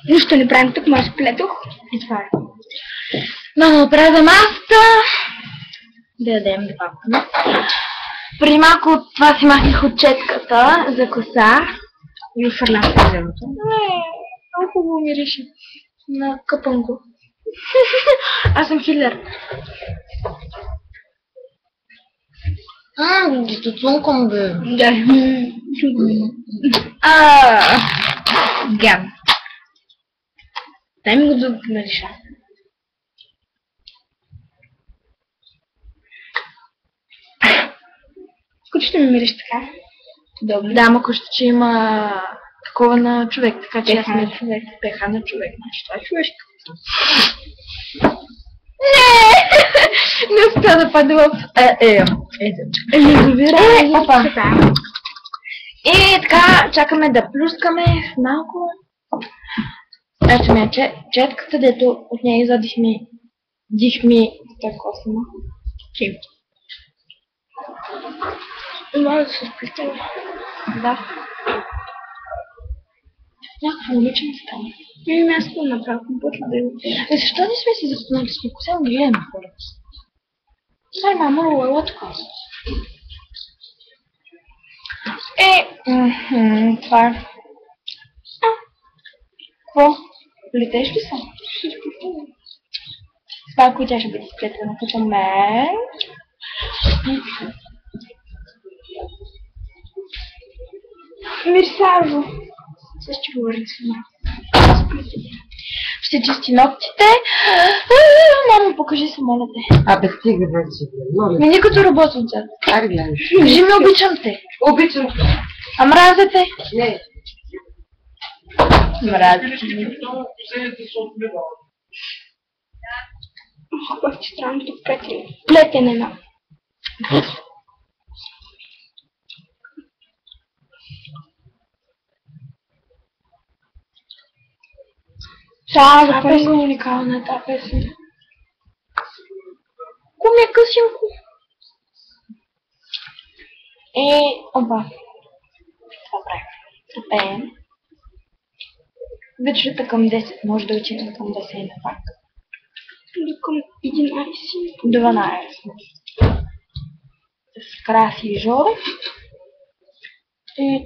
Нищо не правим тук, може плетох. И това е. Много оправя масата. Да ядем да папаме. Преди малко от това си махнах от четката за коса. И го фърлям в земето. Не, много хубаво мирише. На къпанго. Аз съм Хилер. Дето цунком бе. Да. Гям. Дай ми го да нареша. Скучно ми мириш така. Добре. Да, ма коща, че има такова на човек, така че аз Пеха на не човек. пеха на човек. Значи това е човешко. Не успя да падне в опа. И така, чакаме да плюскаме малко. Ето ми е четката, дето от нея дихме такова. Чим. Може да се сплетем. Да. Някакво момиче не стане. И аз съм направо почва да го. Защо не сме си запознали с него? Само ги гледаме хората. Дай, мамо, ела тук. Това е. Какво? Летеш ли са? Това, ако тя ще бъде сплетена като мен. Мирсаво. Сега ще говорим с мен. Ще чисти ногтите. Мамо, покажи се, моля те. Абе, стига вече. Ми никато работи отзад. Как гледаш? Кажи ми, обичам те. Обичам те. А мразя те? Не. Мразя те. Хубав, че странното плетене на. Да, Това запомни е го. уникална тази песен. Куме късинко. Опа. Добре. Да пеем. Вечерта към 10. Може да отидем към 10 на пак. До към 11. 12. С Краси и Жоро. И